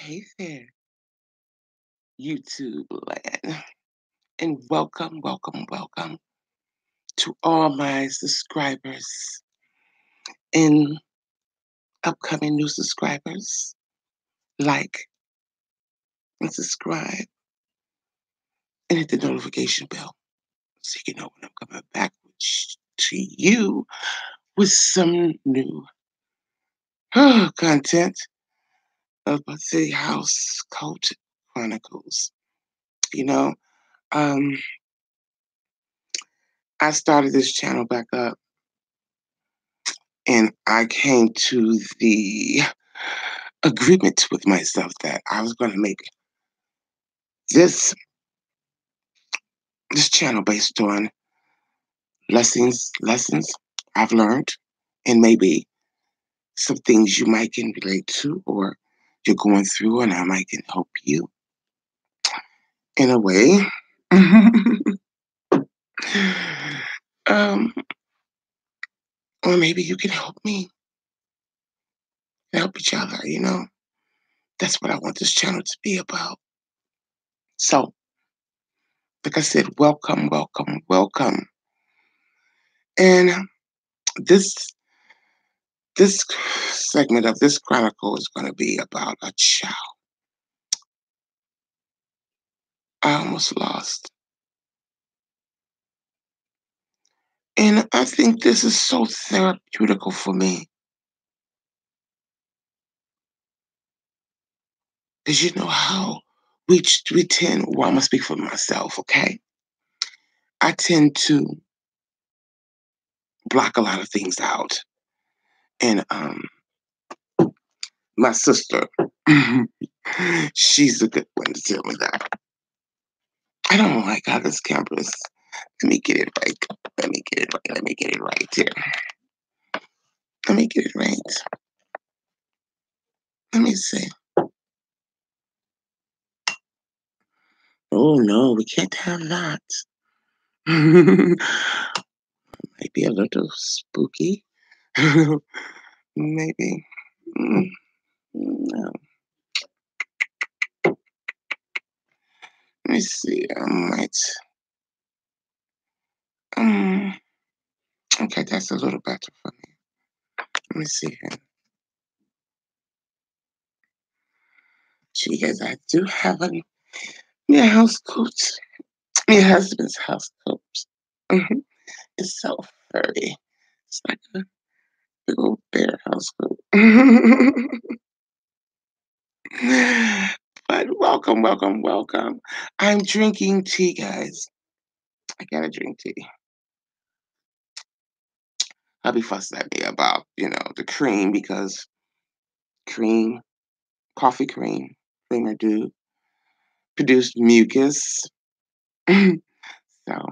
Hey there, YouTube land, and welcome to all my subscribers and upcoming new subscribers. Like and subscribe and hit the notification bell so you can know when I'm coming back to you with some new content of the Housecoat Chronicles. You know, um, I started this channel back up and I came to the agreement with myself that I was going to make this this channel based on lessons I've learned, and maybe some things you might can relate to, or you're going through, and I might can help you in a way. um, or maybe you can help me help each other. That's what I want this channel to be about. So, like I said, welcome. And this this segment of this chronicle is going to be about a child I almost lost. And I think this is so therapeutical for me. Because you know how we tend, well, I'm going to speak for myself, okay? I tend to block a lot of things out. And my sister, she's a good one to tell me that. I don't like how this camera is. Let me get it right. Let me get it right. Let me get it right here. Let me get it right. Let me see. Oh no, we can't have that. Might be a little spooky. Maybe. No. Let me see. I might. Um. Okay, that's a little better for me. Let me see here. Gee, guys, I do have my house coat. My husband's house coat. It's so furry. It's like a big old bear house coat. But welcome. I'm drinking tea, guys. I gotta drink tea. I'll be fussing at me about, the cream because cream, coffee creamer do produce mucus. So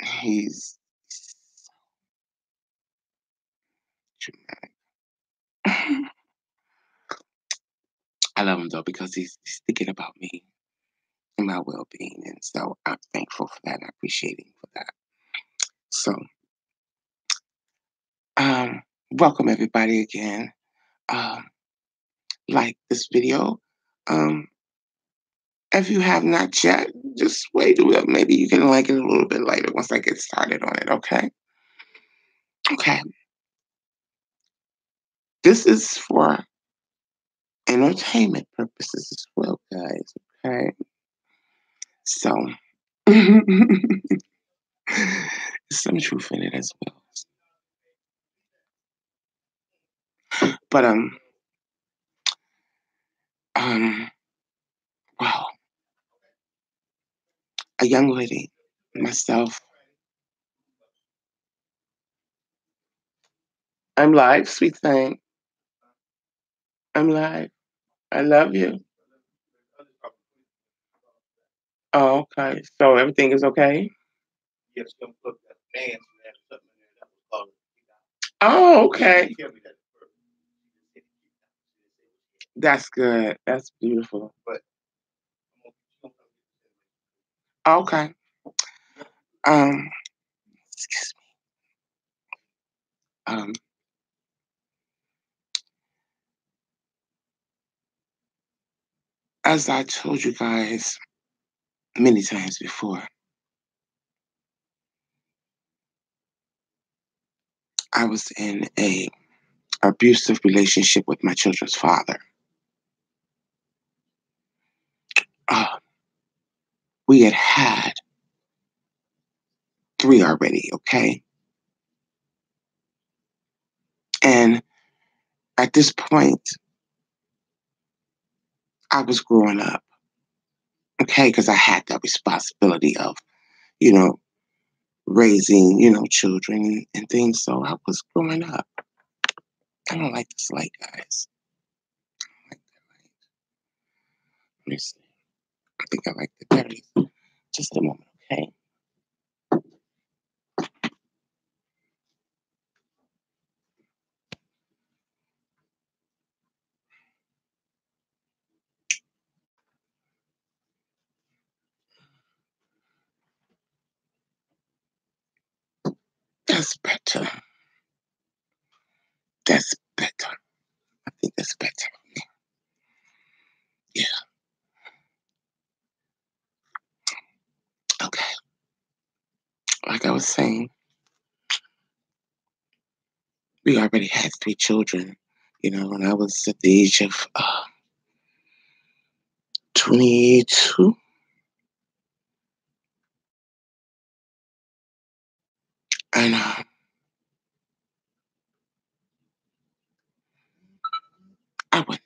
he's dramatic. I love him though because he's thinking about me and my well-being, and so I'm thankful for that. I appreciate him for that. So, um, welcome everybody again. Um, like this video. Um, if you have not yet, just wait a little. Maybe you can like it a little bit later once I get started on it. Okay. Okay. This is for entertainment purposes as well, guys. Okay. So, there's some truth in it as well. But um, wow, a young lady, myself. I'm live, sweet thing. I'm live. I love you. Oh, okay. So everything is okay. Oh, okay. That's good. That's beautiful. Okay. Um, excuse me. as I told you guys many times before, I was in a abusive relationship with my children's father. Uh, we had 3 already, okay? And at this point, I was growing up, okay, because I had that responsibility of, you know, raising, children and things. So I was growing up. I don't like this light, guys. I like that light. Let me see. I think I like the berries. Just a moment, okay? That's better. That's better. I think that's better. Yeah. Okay. Like I was saying, we already had 3 children, when I was at the age of 22. And I wouldn't,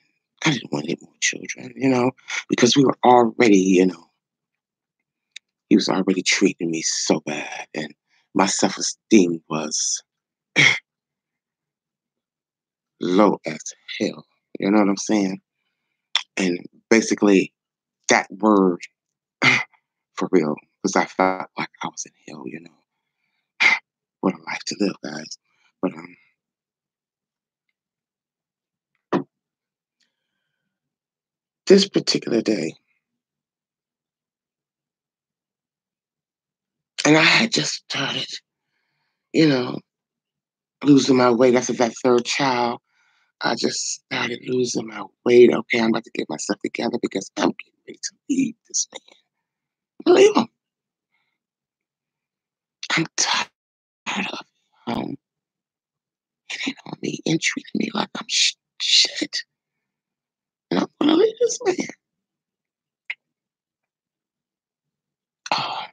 I didn't want any more children, because we were already, he was already treating me so bad. And my self esteem was low as hell. You know what I'm saying? And basically, that word for real, because I felt like I was in hell. What a life to live, guys. But this particular day, and I had just started, you know, losing my weight after that third child. I just started losing my weight. Okay, I'm about to get myself together because I'm getting ready to leave this man. Leave him. I'm tired of him hitting on me and treating me like I'm shit. And I'm gonna leave this man. Oh,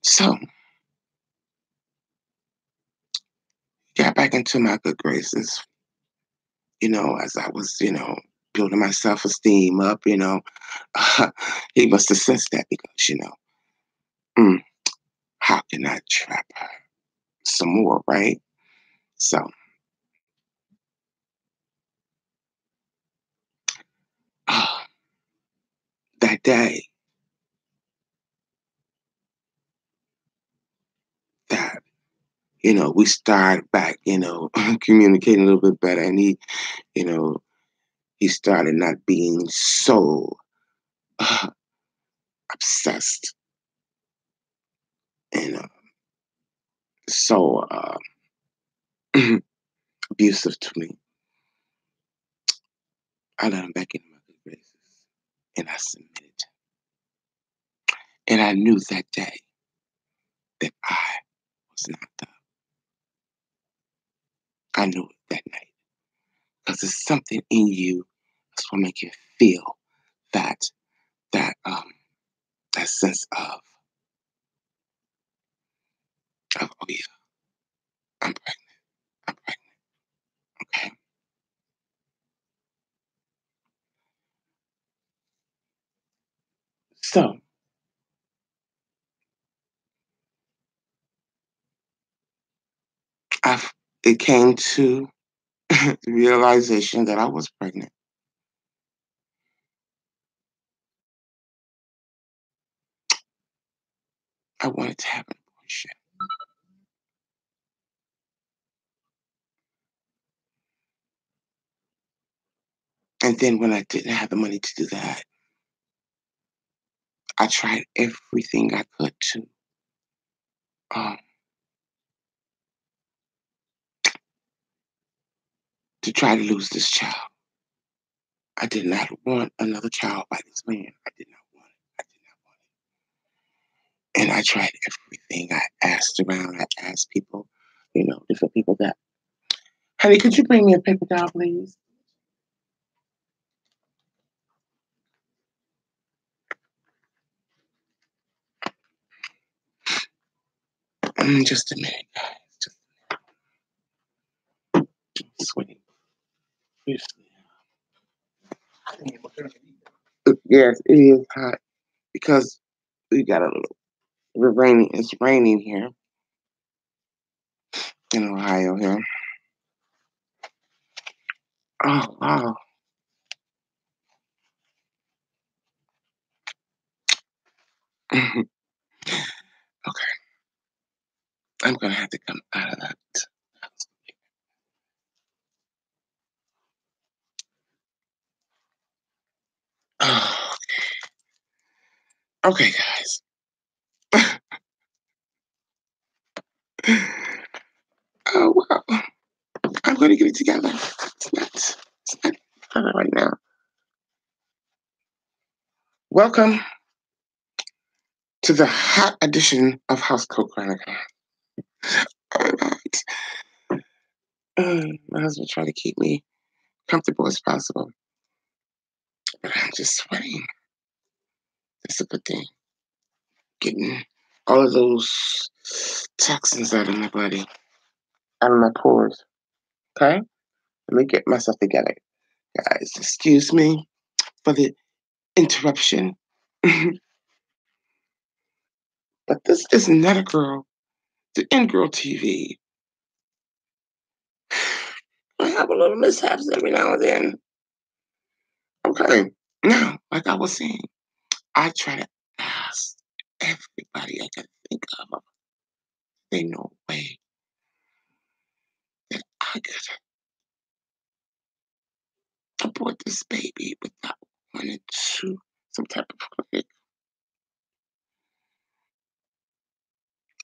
so got back into my good graces, as I was, building my self esteem up, he must have sensed that because, mm, how can I trap her some more, right? So uh, that day, that we started back, communicating a little bit better, and you know, he started not being so uh, obsessed and so abusive to me. I let him back into my good graces, and I submitted. And I knew that day that I was not the. I knew it that night because there's something in you that's what make you feel that that sense of oh yeah, I'm pregnant. I'm pregnant. Okay, so I it came to the realization that I was pregnant. I wanted to have an abortion. And then when I didn't have the money to do that, I tried everything I could um, to try to lose this child. I did not want another child by this man. I did not want it. I did not want it. And I tried everything. I asked around. I asked people, different people that, honey, could you bring me a paper towel, please? Just a minute, guys. Just waiting. Yes, it is hot because we got a little. We're raining. It's raining here in Ohio. Here. Oh wow. Okay, I'm gonna have to come out of that. Oh, okay, guys. Oh well, I'm gonna get it together. It's not right now. Welcome to the hot edition of Housecoat Chronicles. Oh my God. My husband trying to keep me comfortable as possible, but I'm just sweating. That's a good thing. Getting all of those toxins out of my body, out of my pores. Okay? Let me get myself together. Guys, excuse me for the interruption. But this is not a girl. The in girl TV. I have a little mishaps every now and then. Okay. Now, like I was saying, I try to ask everybody I can think of. They no way that I could abort this baby without running to some type of clinic.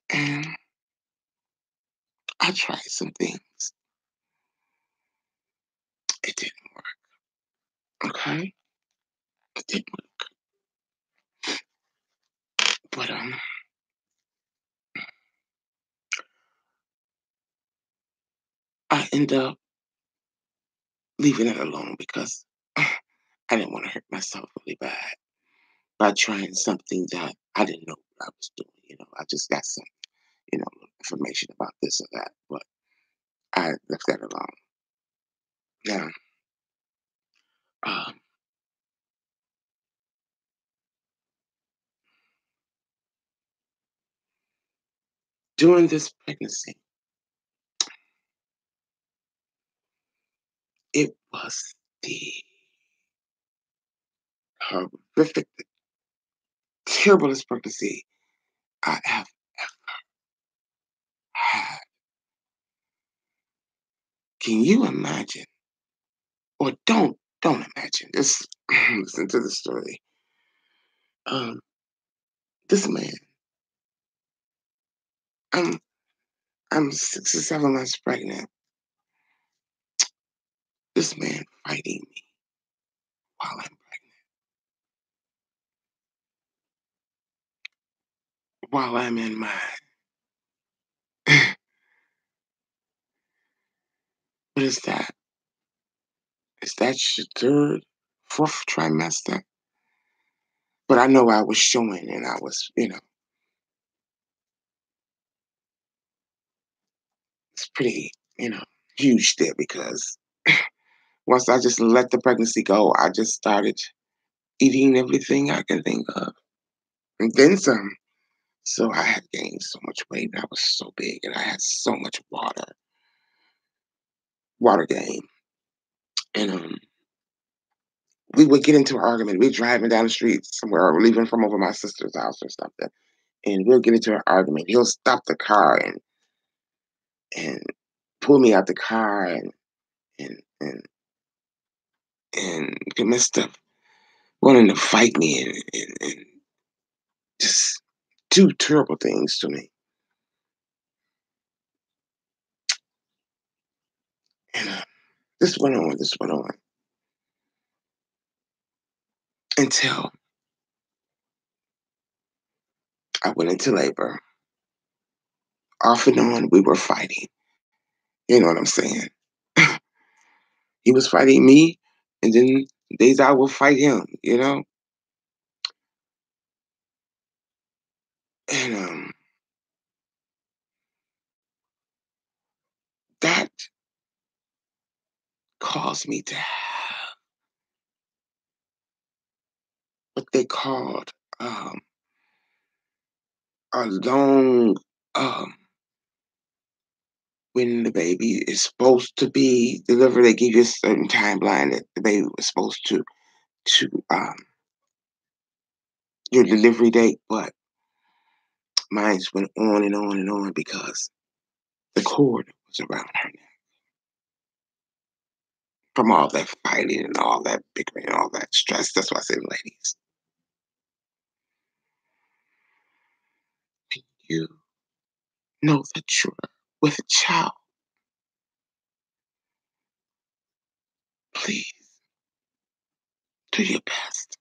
And I tried some things. It didn't work. Okay? It didn't work. But I end up leaving it alone because I didn't want to hurt myself really bad by trying something that I didn't know what I was doing. I just got some, information about this or that, but I left that alone. Now, um, during this pregnancy, it was the horrific, terriblest pregnancy I have had. Can you imagine? Or don't imagine. Just listen to the story. Um, this man, I'm I'm 6 or 7 months pregnant. This man fighting me while I'm while I'm in my what is that? Is that your third, fourth trimester? But I know I was showing and I was, it's pretty, huge there because once I just let the pregnancy go, I just started eating everything I can think of. And then some. So I had gained so much weight and I was so big and I had so much water gain. And we would get into an argument. We're driving down the street somewhere or leaving from over my sister's house or something. And we'll get into an argument. He'll stop the car and pull me out the car and and and commit stuff, wanting to fight me and just do terrible things to me. And this went on, this went on. until I went into labor. Off and on, we were fighting. You know what I'm saying? He was fighting me, and then days I will fight him. And that caused me to have what they called um, a long, um, when the baby is supposed to be delivered, they give you a certain timeline that the baby was supposed to your delivery date, but mine went on and on and on because the cord was around her neck from all that fighting and all that bickering and all that stress. That's why I said, ladies, you know that you're with a child. Please do your best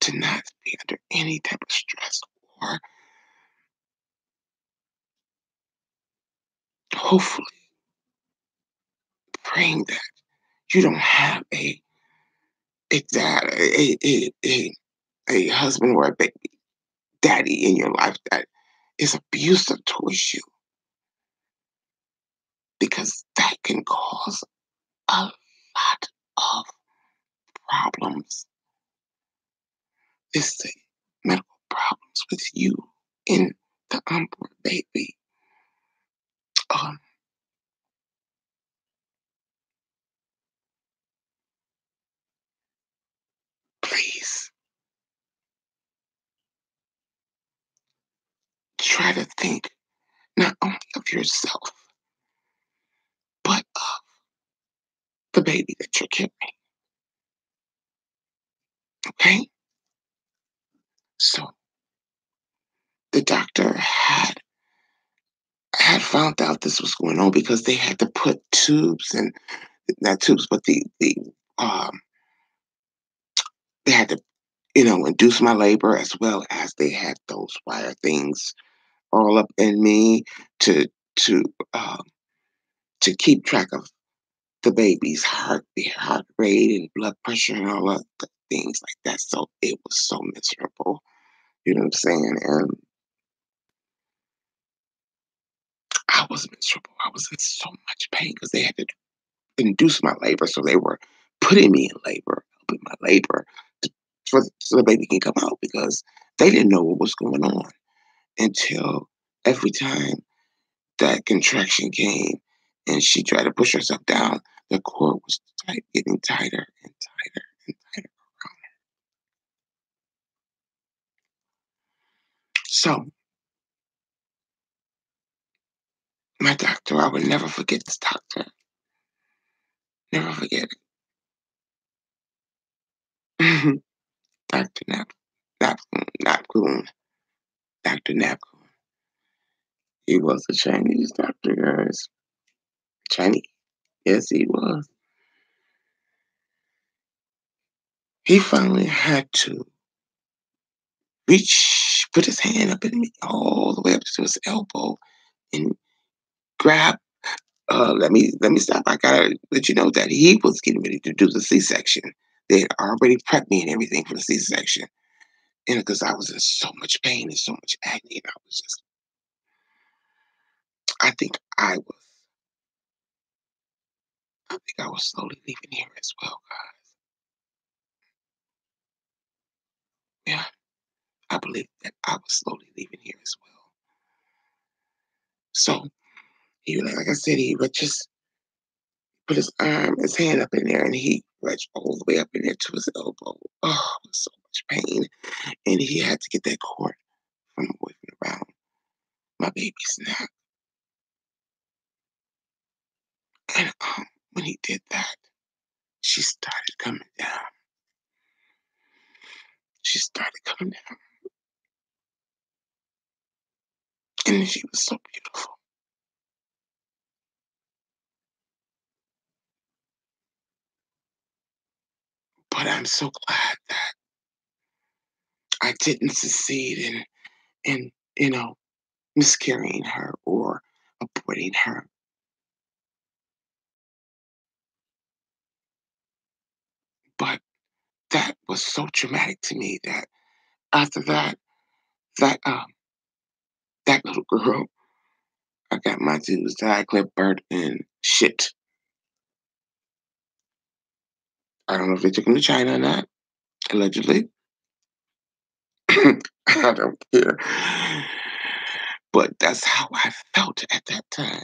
to not be under any type of stress or hopefully praying that you don't have a dad, a husband or a baby daddy in your life that is abusive towards you because that can cause a lot of problems. Let's say medical problems with you and the unborn baby. Um, please try to think not only of yourself, but of the baby that you're carrying. Okay? So the doctor had found out this was going on because they had to put tubes and not tubes, but um they had to, induce my labor as well as they had those wire things all up in me to to um to keep track of the baby's heart rate and blood pressure and all of the things like that. So it was so miserable. You know what I'm saying? And I was miserable. I was in so much pain because they had to induce my labor. So they were putting me in labor, helping my labor so the baby can come out because they didn't know what was going on until every time that contraction came and she tried to push herself down, the cord was getting tighter and tighter and tighter. So my doctor, I would never forget this doctor. Never forget it. Dr. Napgoon. Dr. Napgoon. He was a Chinese doctor, guys. Chinese. Yes, he was. He finally had to put his hand up in me all the way up to his elbow and grab. Let me stop. I gotta let you know that he was getting ready to do the C-section. They had already prepped me and everything for the C-section, and because I was in so much pain and so much agony, and I think I was slowly leaving here as well, guys. Yeah, I believe that I was slowly leaving here as well. So like I said, he would just put his hand up in there, and he reached all the way up in there to his elbow. Oh, it was so much pain, and he had to get that cord from away from around my baby's neck. And when he did that, she started coming down. She started coming down, and she was so beautiful. But I'm so glad that I didn't succeed in miscarrying her or aborting her. But that was so traumatic to me that after that that little girl, I got my tubes tied, clipped, burnt, and shipped. I don't know if they took him to China or not, allegedly. I don't care. But that's how I felt at that time.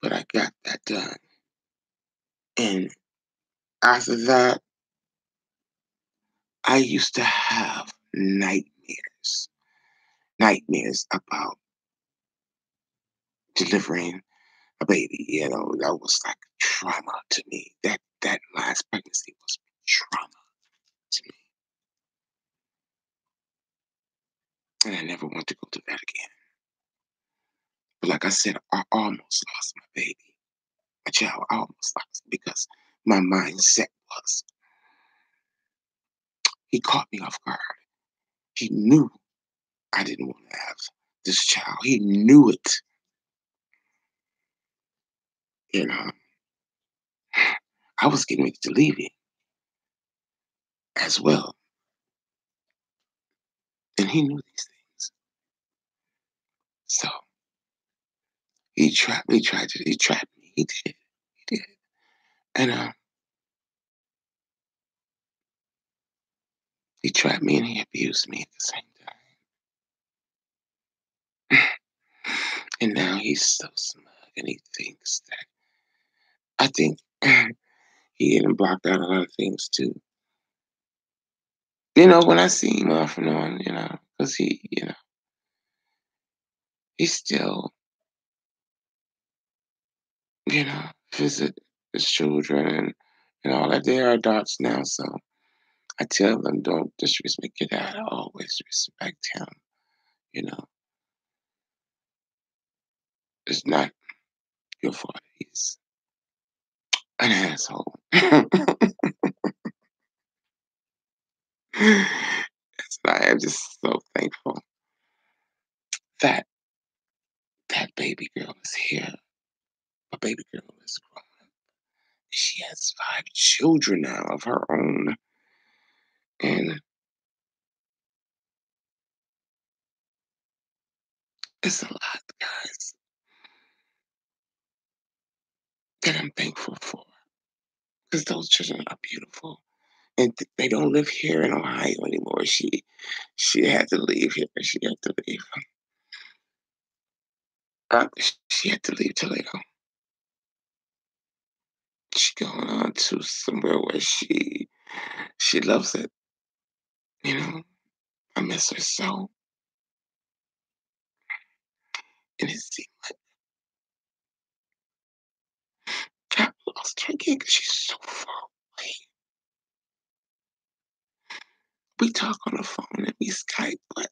But I got that done. And after that, I used to have nightmares about delivering a baby. That was like trauma to me. That last pregnancy was trauma to me. And I never want to go through that again. But like I said, I almost lost my baby, my child. I almost lost it because my mindset was he caught me off guard. He knew I didn't want to have this child. He knew it. You know, I was getting ready to leave him as well. And he knew these things. So he trapped me. He did. And he trapped me and he abused me at the same time. And now he's so smug and he thinks that I think he even blocked out a lot of things too. When I see him off and on, because he still, visit his children and all that. They are adults now, so I tell them don't disrespect your dad. Always respect him. You know, it's not your fault. He's an asshole. That's why I'm just so thankful that that baby girl is here. My baby girl is grown. She has 5 children now of her own, and it's a lot, guys, that I'm thankful for because those children are beautiful, and they don't live here in Ohio anymore. She had to leave here. She had to leave. She had to leave Toledo. She going on to somewhere where she loves it. You know, I miss her so, and it seemed like I lost her again because she's so far away. We talk on the phone and we Skype, but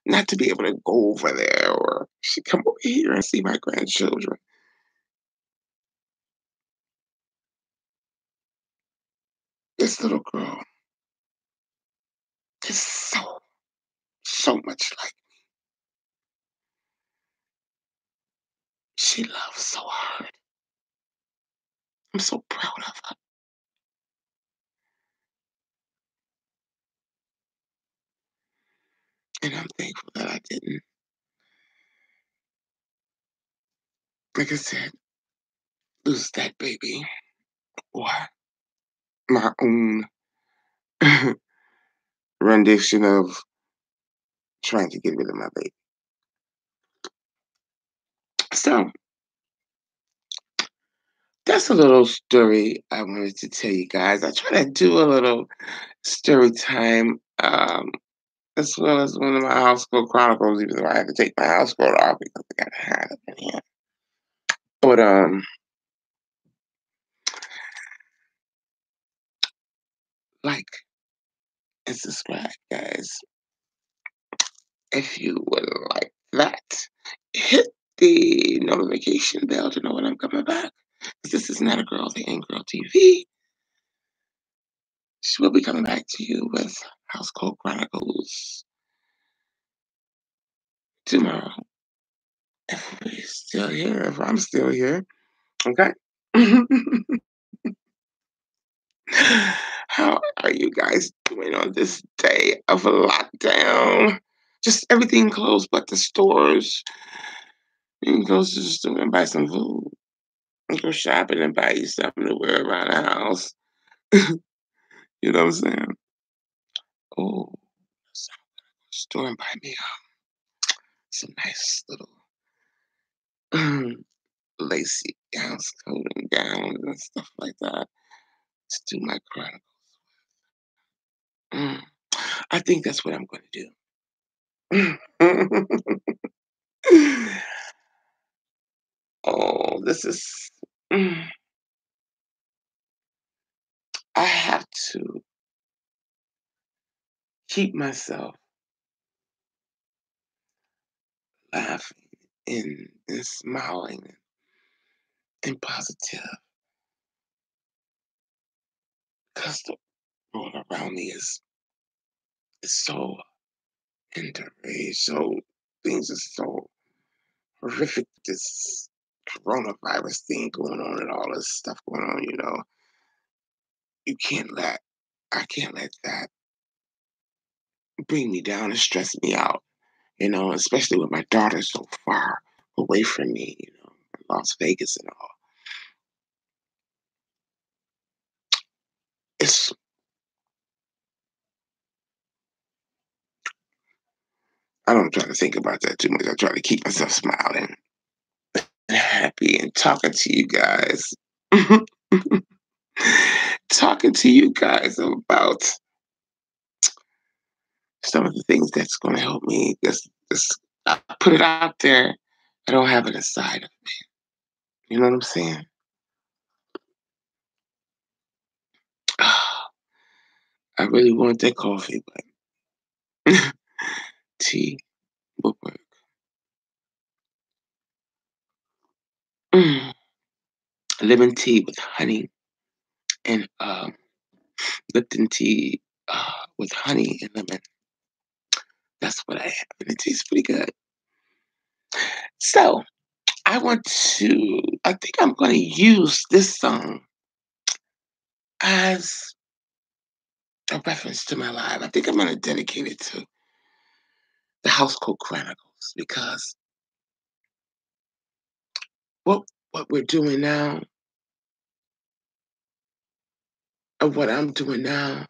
not to be able to go over there or she come over here and see my grandchildren. This little girl is so much like she loves so hard. I'm so proud of her, and I'm thankful that I didn't, like I said, lose that baby or my own rendition of trying to get rid of my baby. So that's a little story I wanted to tell you guys. I try to do a little story time, as well as one of my Housecoat Chronicles, even though I had to take my Housecoat off because I got hot up in here. But like and subscribe, guys. If you would like that, hit the notification bell to know when I'm coming back. 'Cause this is not a girl thing, Girl TV. She will be coming back to you with Housecoat Chronicles tomorrow. If we're still here, if I'm still here, okay? How are you guys doing on this day of lockdown? Just everything closed but the stores. You can go to the store and buy some food. And go shopping and buy you something to wear around the house. You know what I'm saying? Oh, so store and buy me some nice little lacy house coat and gowns and stuff like that to do my Chronicles. Mm, I think that's what I'm going to do. Oh, this is. Mm, I have to keep myself laughing and smiling and positive because the world around me is so enraged. So things are so horrific. This coronavirus thing going on and all this stuff going on. You can't let I can't let that bring me down and stress me out. Especially with my daughter so far away from me. Las Vegas and all. It's I don't try to think about that too much. I try to keep myself smiling and happy and talking to you guys. Talking to you guys about some of the things that's going to help me. Just I put it out there. I don't have it inside of me. You know what I'm saying? I really want that coffee, but tea would work. Mm. Lemon tea with honey and Lipton tea with honey and lemon. That's what I have, and it tastes pretty good. So I think I'm going to use this song as a reference to my life. I think I'm going to dedicate it to the Housecoat Chronicles because what what we're doing now and what I'm doing now,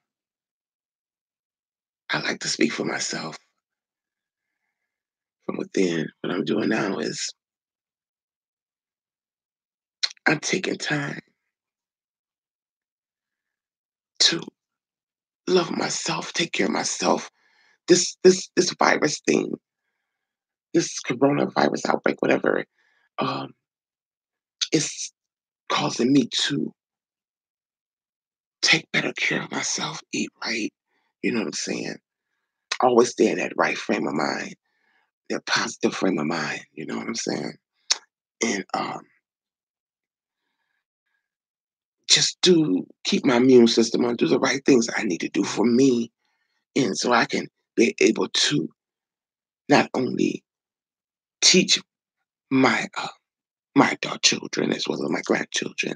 I like to speak for myself from within. What I'm doing now is I'm taking time to love myself, take care of myself. This virus thing, this coronavirus outbreak, whatever, um, is causing me to take better care of myself, eat right. You know what I'm saying? Always stay in that right frame of mind, that positive frame of mind. You know what I'm saying? And just do keep my immune system on, do the right things I need to do for me, and so I can be able to not only teach my adult children as well as my grandchildren,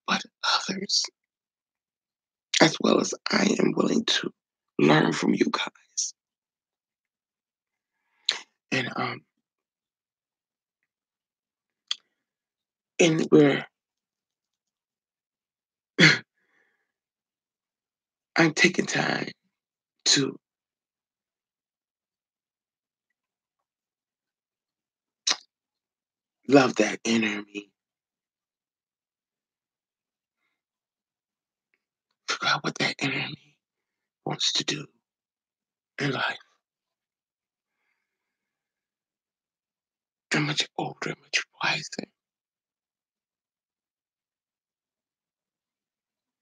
but others as well as I am willing to learn from you guys. And we're I'm taking time to love that inner me, figure out what that inner me wants to do in life. I'm much older, much wiser.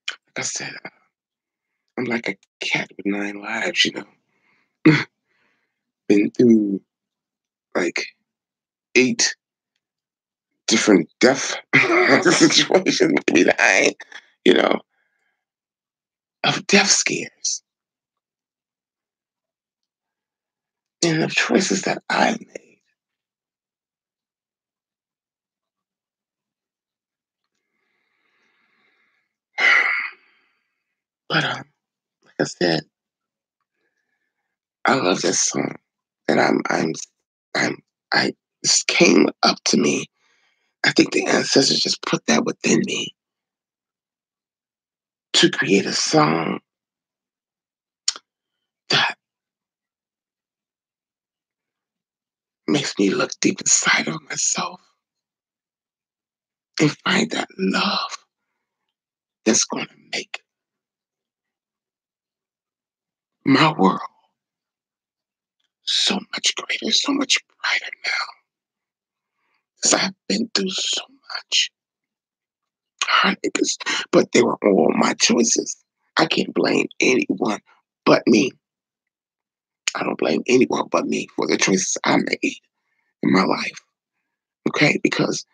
Like I said, I'm like a cat with 9 lives. Been through like 8 different death situations, maybe 9, you know, of death scares and the choices that I made. But like I said, I love this song, and I'm I this came up to me. I think the ancestors just put that within me to create a song that makes me look deep inside of myself and find that love that's going to make my world so much greater, so much brighter now. Because I've been through so much heartaches, but they were all my choices. I can't blame anyone but me. I don't blame anyone but me for the choices I made in my life. Okay? Because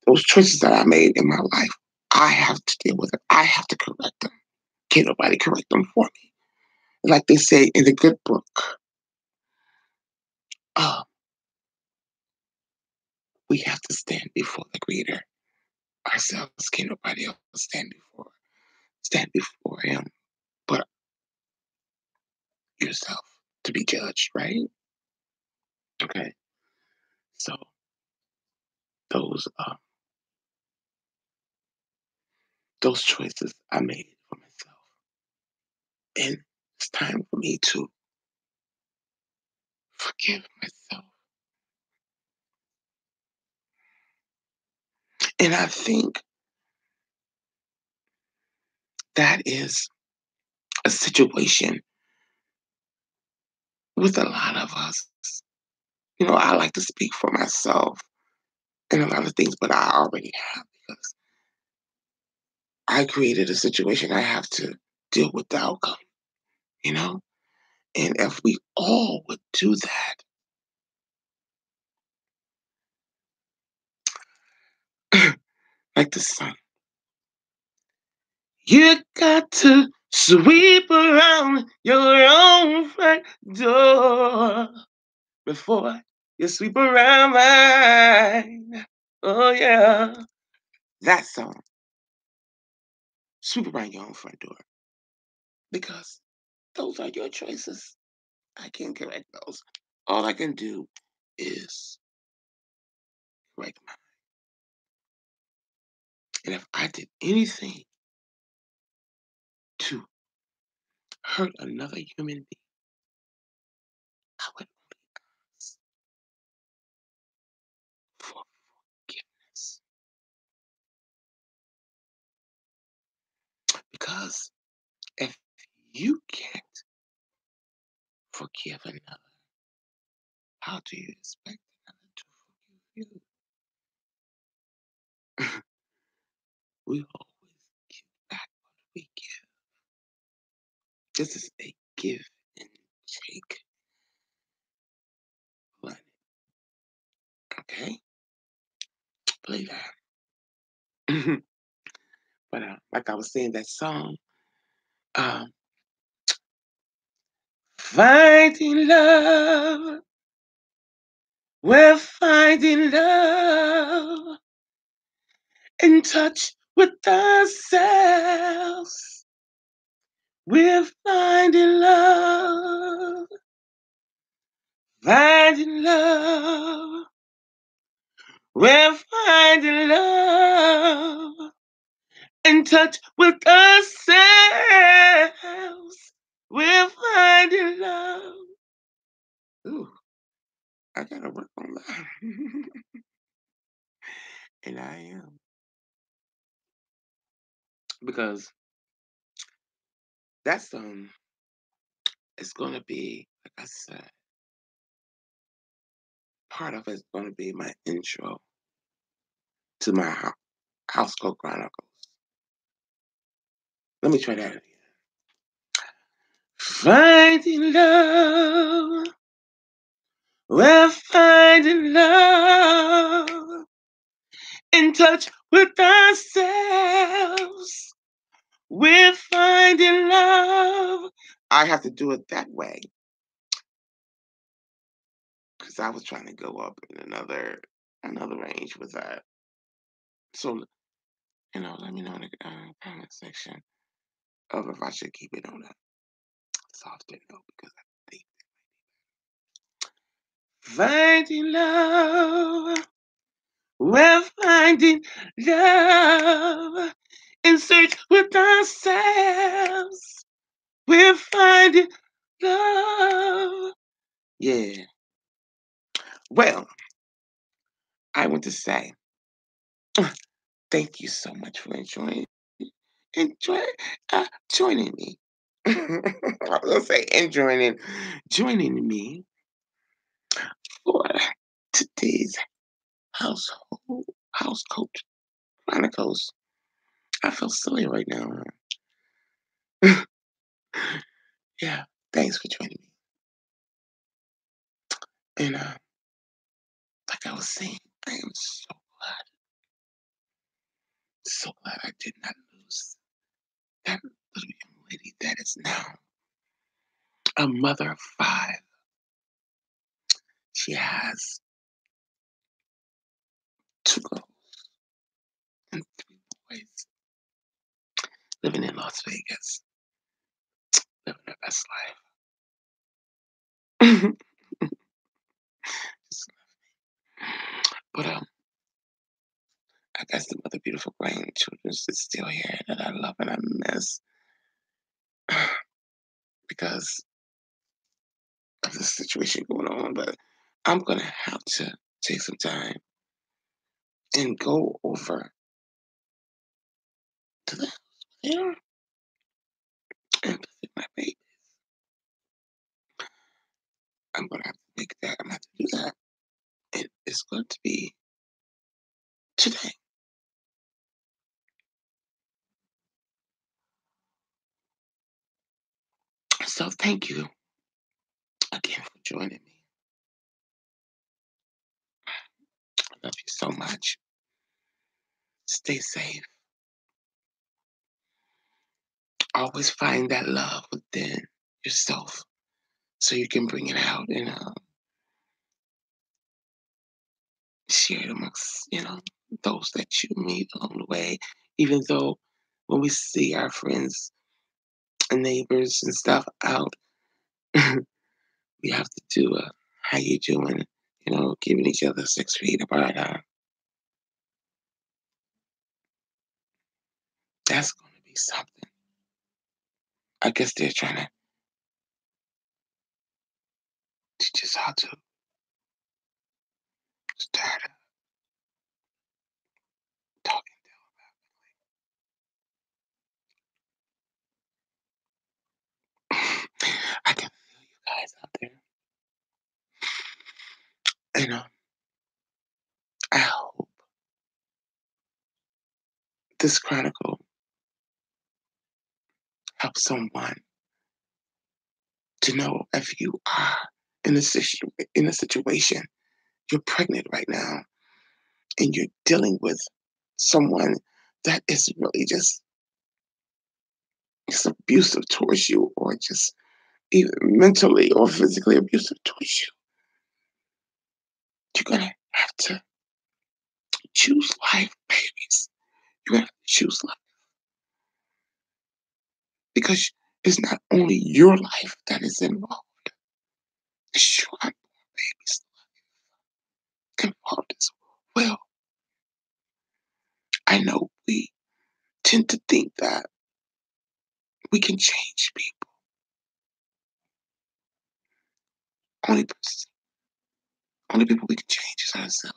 those choices that I made in my life, I have to deal with it. I have to correct them. Can't nobody correct them for me. Like they say in the good book, uh, we have to stand before the Creator ourselves. Can't nobody else stand before Him but yourself to be judged, right? Okay. So those uh, those choices I made for myself, and it's time for me to forgive myself. And I think that is a situation with a lot of us. You know, I like to speak for myself and a lot of things, but I already have because I created a situation. I have to deal with the outcome, you know? And if we all would do that, like the sun, you got to sweep around your own front door before you sweep around mine. Oh, yeah. That song, sweep around your own front door because those are your choices. I can't correct those. All I can do is correct mine. And if I did anything to hurt another human being, I would ask for forgiveness. Because if you can't forgive another, how do you expect another to forgive you? We always give back what we give. This is a give and take planet. Okay? Play that. But like I was saying, that song, um, finding love, we're finding love in touch with ourselves. We're finding love, we're finding love in touch with ourselves. We're finding love. Ooh, I gotta work on that. And I am. Because that's it's gonna be, like I said, part of it's gonna be my intro to my Housecoat Chronicles. Let me try that again. Finding love, We're finding love in touch with ourselves. We're finding love. I have to do it that way because I was trying to go up in another range with that. So let me know in the comment section of if I should keep it on a softer note because I think finding love. We're finding love in search with ourselves. We're finding love. Yeah. Well, I want to say thank you so much for enjoy, joining me. I was gonna say joining me for today's household housecoat chronicles. I feel silly right now. Yeah, thanks for joining me. And like I was saying, I am so glad I did not lose that little young lady that is now a mother of five. She has two girls and three boys living in Las Vegas, living their best life. But I got some other beautiful grandchildren that's still here that I love and I miss because of the situation going on. But I'm gonna have to take some time and go over to the there and visit my baby. I'm gonna have to make that. I'm gonna have to do that. And it's going to be today. So thank you again for joining me. I love you so much. Stay safe. Always find that love within yourself so you can bring it out and share it amongst, those that you meet along the way. Even though when we see our friends and neighbors and stuff out, we have to do a how you doing, giving each other 6 feet apart. That's going to be something. I guess they're trying to teach us how to start talking. I can feel you guys out there. And I hope this chronicle helps someone to know if you are in a situation, you're pregnant right now, and you're dealing with someone that is really just abusive towards you, or just either mentally or physically abusive towards you. You're gonna have to choose life, babies. You're gonna have to choose life because it's not only your life that is involved, it's your unborn baby's involved as well. I know we tend to think that we can change people. Only person, only people we can change is ourselves.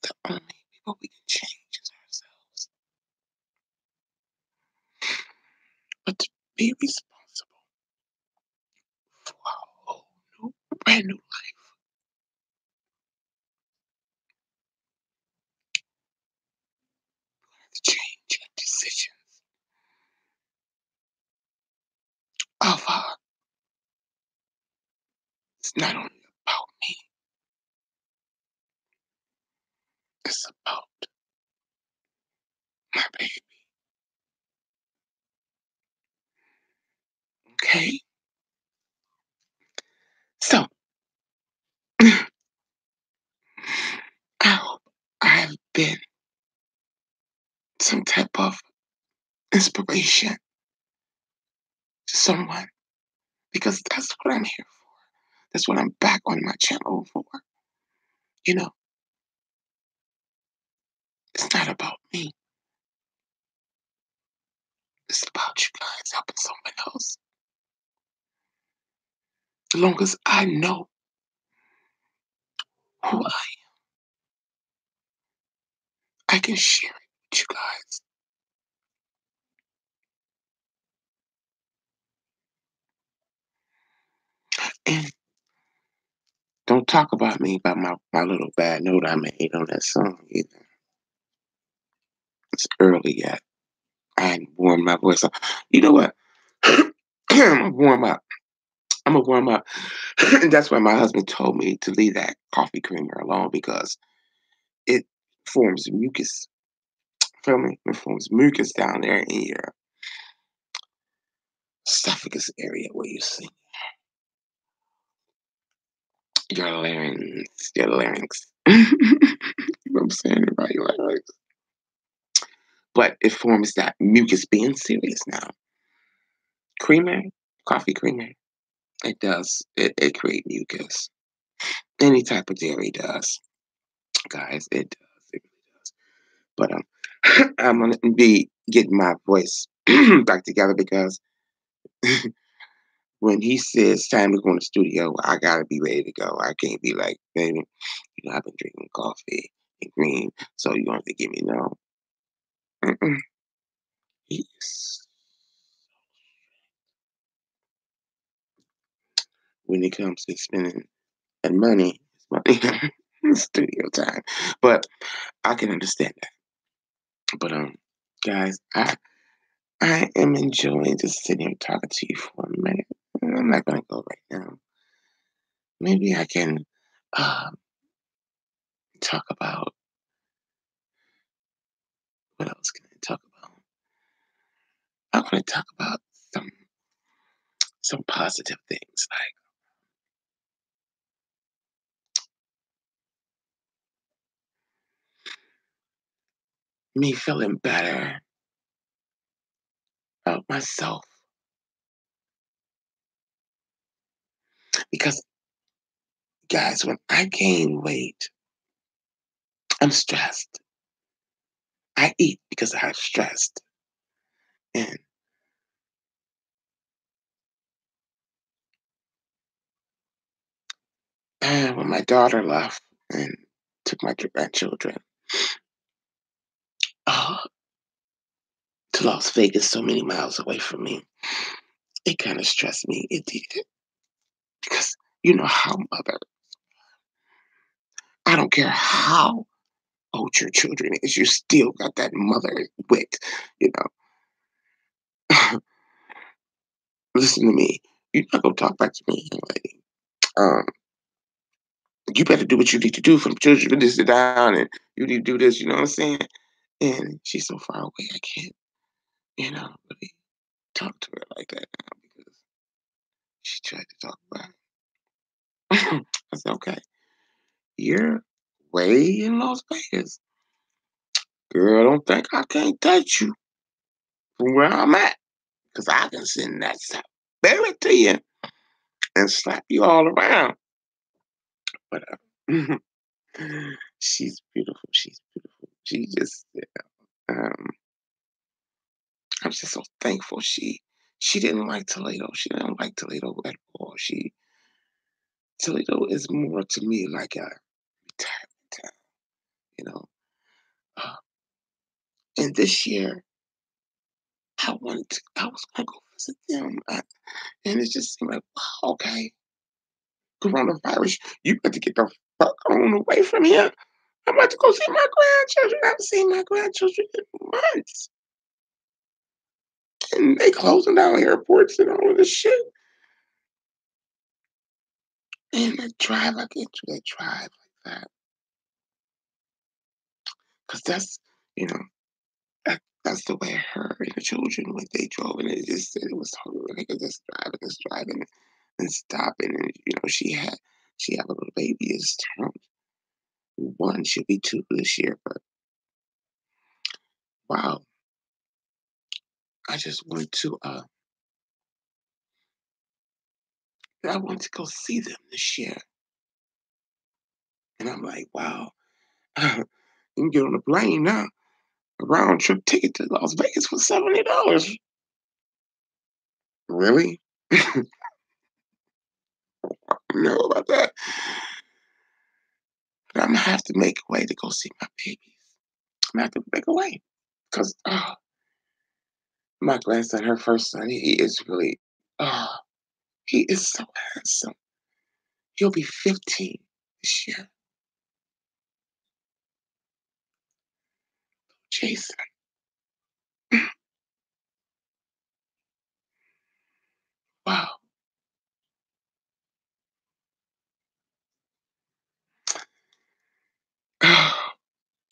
The only people we can change is ourselves. But to be responsible for a whole brand new life, to change your decisions, of it's not only about me, it's about my baby. Okay? So I hope I've been some type of inspiration to someone because that's what I'm here for. That's what I'm back on my channel for. You know, it's not about me. It's about you guys helping someone else. As long as I know who I can share it with you guys. And don't talk about me about my little bad note I made on that song either. It's early yet. I hadn't warmed my voice up. You know what? I'm gonna warm up. I'm gonna warm up. And that's why my husband told me to leave that coffee creamer alone because it forms mucus. Feel me? It forms mucus down there in your esophagus area where you see your larynx. Your larynx. You know what I'm saying about your larynx. But it forms that mucus being serious now. Creamer, coffee creamer, it does. It create mucus. Any type of dairy does, guys. It does. It really does. But I'm gonna be getting my voice back together because when he says time to go in the studio, I gotta be ready to go. I can't be like, baby, I've been drinking coffee and green, so you don't have to give me no. Mm-mm. He's when it comes to spending and money, it's money. Studio time, but I can understand that. But guys, I am enjoying just sitting here talking to you for a minute. I'm not gonna go right now. Maybe I can um, talk about what else can I talk about? I want to talk about some some positive things like me feeling better about myself because guys, when I gain weight, I'm stressed. I eat because I'm stressed, and when my daughter left and took my grandchildren uh, to Las Vegas, so many miles away from me, it kind of stressed me. It did because you know how mother. I don't care how old your children is, you still got that mother wit. You know, listen to me. You're not gonna talk back to me, young lady. Um, you better do what you need to do for the children to sit down, and you need to do this. You know what I'm saying? And she's so far away, I can't, really talk to her like that now because she tried to talk back. I said, okay, you're way in Las Vegas. Girl, I don't think I can't touch you from where I'm at because I can send that stuff back to you and slap you all around. But she's beautiful. She's beautiful. She just, um, I'm just so thankful. She didn't like Toledo. She didn't like Toledo at all. Toledo is more to me like a retirement town, you know. Uh, and this year, I was gonna go visit them, and it just seemed like, wow, okay, coronavirus, you got to get the fuck on away from here. I'm about to go see my grandchildren. I haven't seen my grandchildren in months. and they closing down airports and all of this shit. And the drive, I get to that drive like that. Because that's, you know, that's the way her and the children, when they drove, and it just it was horrible. They just driving and stopping. And, she have a little baby. It's turned one. She'll be two this year. But wow, I just went to, I went to go see them this year. And I'm like, wow, you can get on a plane now. A round trip ticket to Las Vegas for $70. Really? know about that. But I'm gonna have to make a way to go see my babies. I'm gonna have to make a way. Because my grandson, her first son, he is really, oh, he is so handsome. He'll be 15 this year. Jason. Wow.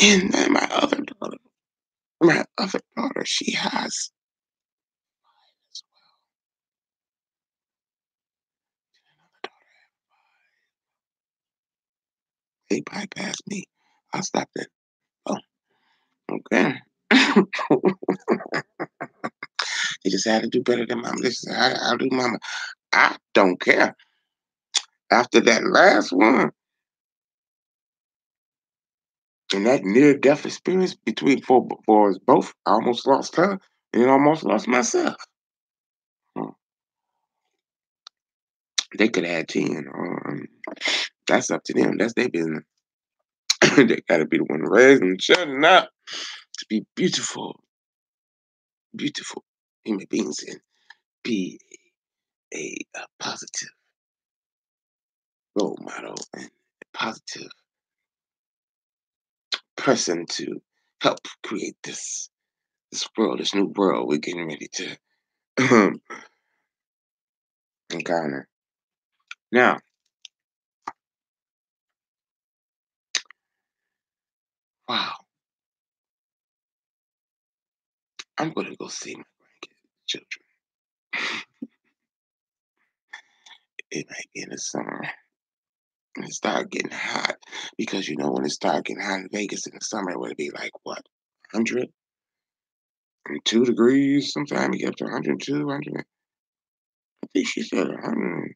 And then my other daughter, she has they bypassed me. I stopped it. Oh, okay. They just had to do better than mama. This is how I do mama. I don't care. After that last one and that near death experience between for us both, I almost lost her and almost lost myself. Hmm. They could have had 10. That's up to them. That's their business. They gotta be the one raising and shutting up to be beautiful human beings and be a positive role model and a positive person to help create this world, this new world we're getting ready to encounter. Now, wow, I'm gonna go see my grandchildren. It might be in the summer and it start getting hot because when it start getting hot in Vegas in the summer, it would be like what, 102 degrees. Sometimes it get up to 102, 100. I think she said 100.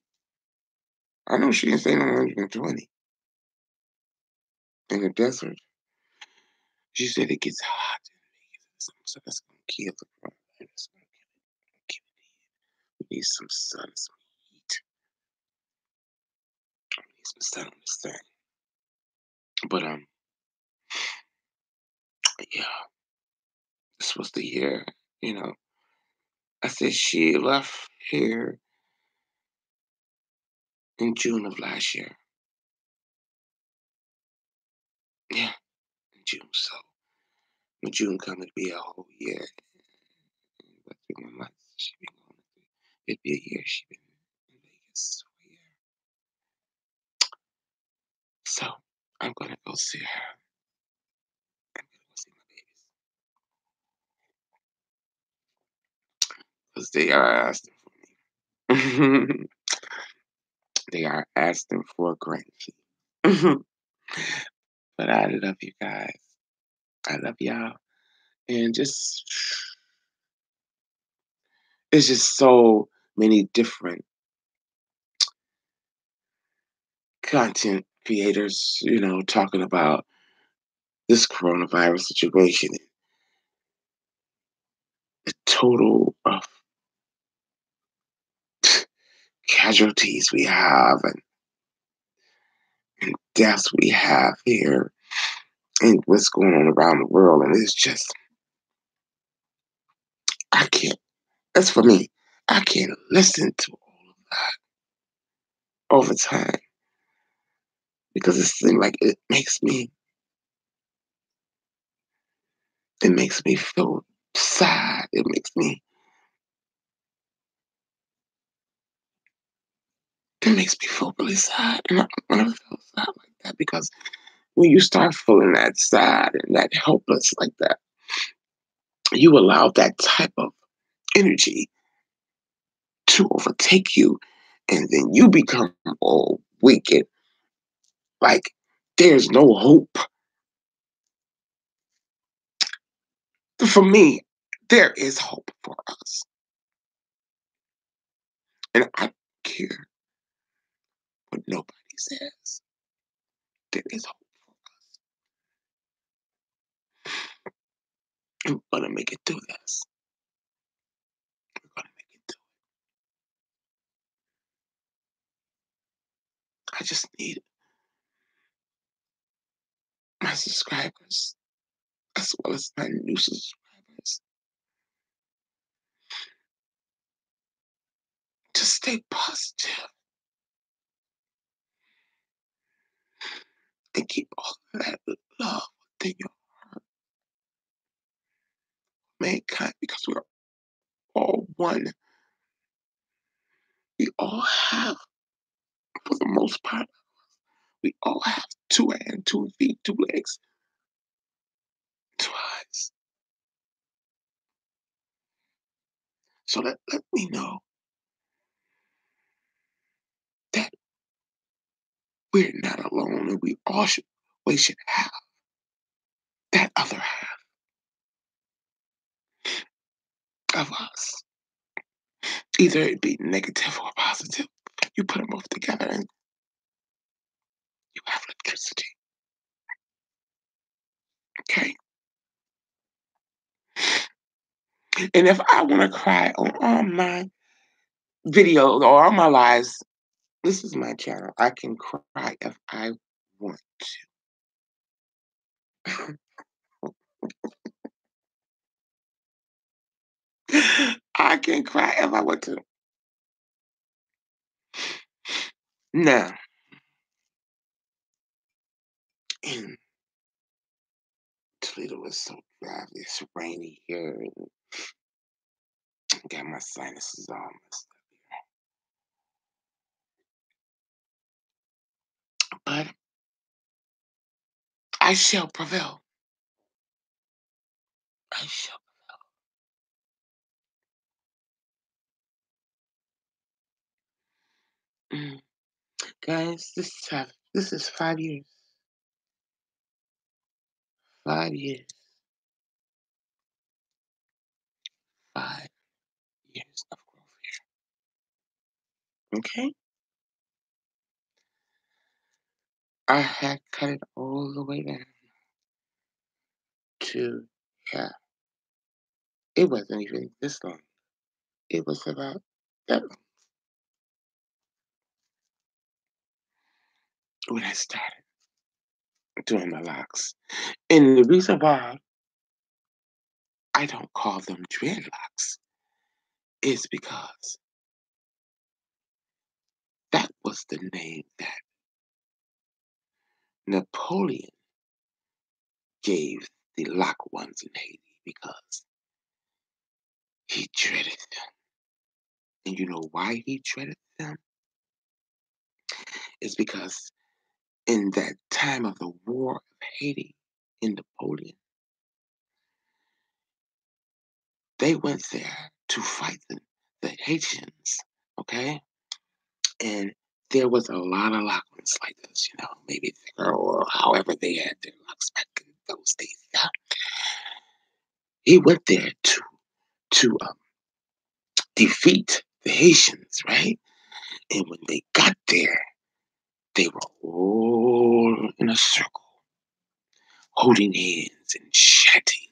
I know she didn't say no 120 in the desert. She said it gets hot in Vegas, so that's gonna kill the coronavirus. Kill it. We need some sun, some heat. We need some sun on this thing. But yeah, this was the year. You know, I said she left here in June of last year. Yeah, in June. So when June coming to be a whole year, but 3 more months she been going. It'd be a year she been in Vegas for a year. So I'm gonna go see her. I'm gonna go see my babies because they are asking for me. They are asking for a grandkid. But I love you guys. I love y'all. And it's just so many different content creators, talking about this coronavirus situation, the total of casualties we have and deaths we have here and what's going on around the world. And it's just, I can't, that's for me. I can't listen to all of that all the time because it seems like it makes me feel sad. It makes me it makes me feel really sad. And I don't want to feel sad like that because when you start feeling that sad and that helpless like that, you allow that type of energy to overtake you, and then you become all weak and like there's no hope. For me, there is hope for us. And I don't care what nobody says. There is hope for us. And we're gonna make it through this. We're gonna make it through. I just need my subscribers as well as my new subscribers to stay positive and keep all of that love within your mankind because we're all one. We all have, for the most part, we all have two hands, 2 feet, 2 legs, 2 eyes. So let me know that we're not alone and we should have that other half of us. Either it be negative or positive. You put them both together and you have electricity. Okay? And if I want to cry on all my videos or all my lives, this is my channel. I can cry if I want to. I can cry if I want to. Now, in Toledo was so dry. It's rainy here and got my sinuses all messed up. But I shall prevail. I shall. Mm. Guys, this is 5 years. 5 years. 5 years of growth here. Okay? I had cut it all the way down to, yeah, it wasn't even this long. It was about that long when I started doing my locks. And the reason why I don't call them dreadlocks is because that was the name that Napoleon gave the lock ones in Haiti because he dreaded them. And you know why he dreaded them? It's because in that time of the War of Haiti in Napoleon, they went there to fight the Haitians, okay? And there was a lot of lockmans like this, maybe thicker or however they had their locks back in those days. Yeah. He went there to defeat the Haitians, right? And when they got there, they were all in a circle, holding hands and chatting.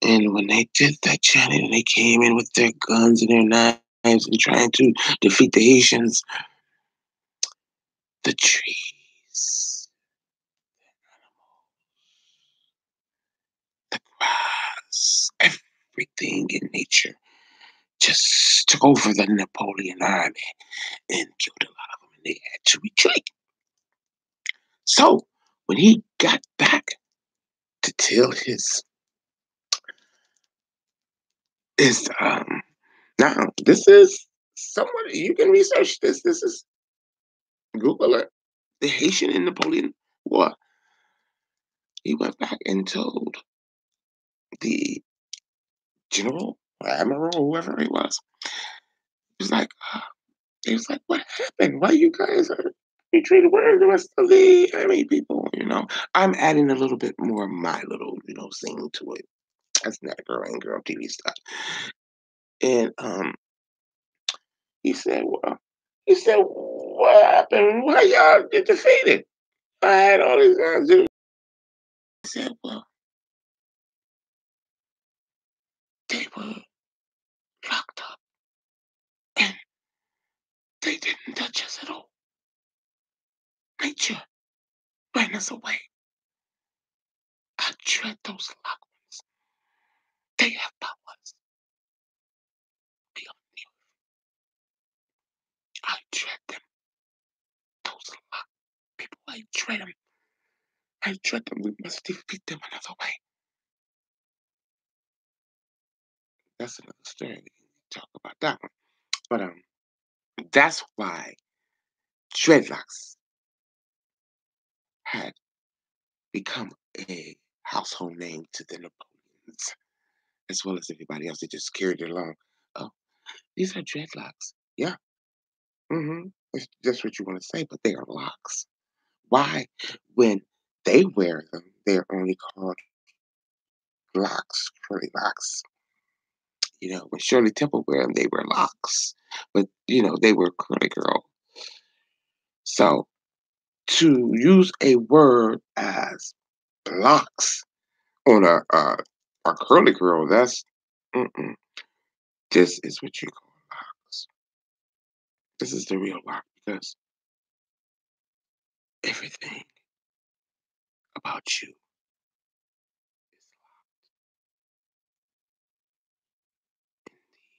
And when they did that chanting and they came in with their guns and their knives and trying to defeat the Haitians, the trees, the grass, everything in nature just took over the Napoleon army and killed a lot of them, and they had to retreat. So when he got back to tell his now this is Someone you can research this. This is Google it. The Haitian and Napoleon War. He went back and told the general, or admiral, or whoever he was. He was like, he was like, "What happened? Why you guys are you treated well the rest of the army people?" I'm adding a little bit more of my little, sing to it. That's not girl and girl TV stuff. And he said, "Well," he said, "What happened? Why y'all get defeated? I had all these guys do." He said, "Well, they were locked up and they didn't touch us at all. Nature ran us away. I dread those locked ones. They have powers beyond me. I dread them. Those locked people. I dread them. I dread them. We must defeat them another way." That's another story. We can talk about that one. But that's why dreadlocks had become a household name to the Napoleons, as well as everybody else. They just carried it along. Oh, these are dreadlocks. Yeah. It's just what you want to say, but they are locks. Why, when they wear them, they're only called locks, curly locks. When Shirley Temple wear them, they were locks, but they were curly girl. So to use a word as locks on a curly girl, that's mm-mm. This is what you call locks. This is the real lock because everything about you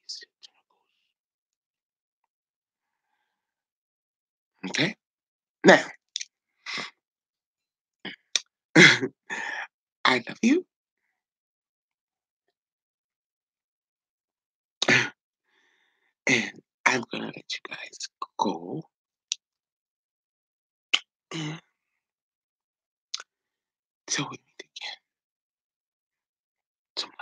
is okay. Now, I love you, and I'm gonna let you guys go. Until we meet again tomorrow.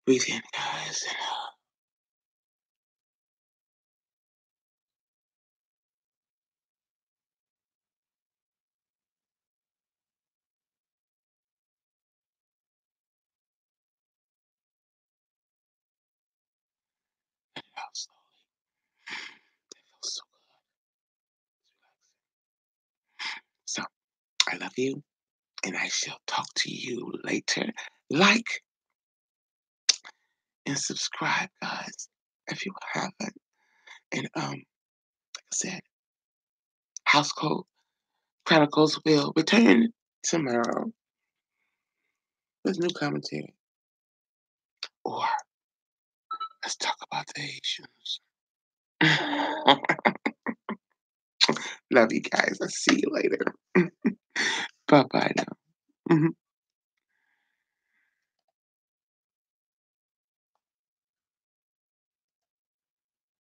Breathe in, guys, and out slowly. That feels so good. So I love you, and I shall talk to you later. Like and subscribe, guys, if you haven't. And like I said, Housecoat Chronicles will return tomorrow with new commentary. Or let's talk about the Haitians. Love you guys. I'll see you later. Bye bye now. Mhm.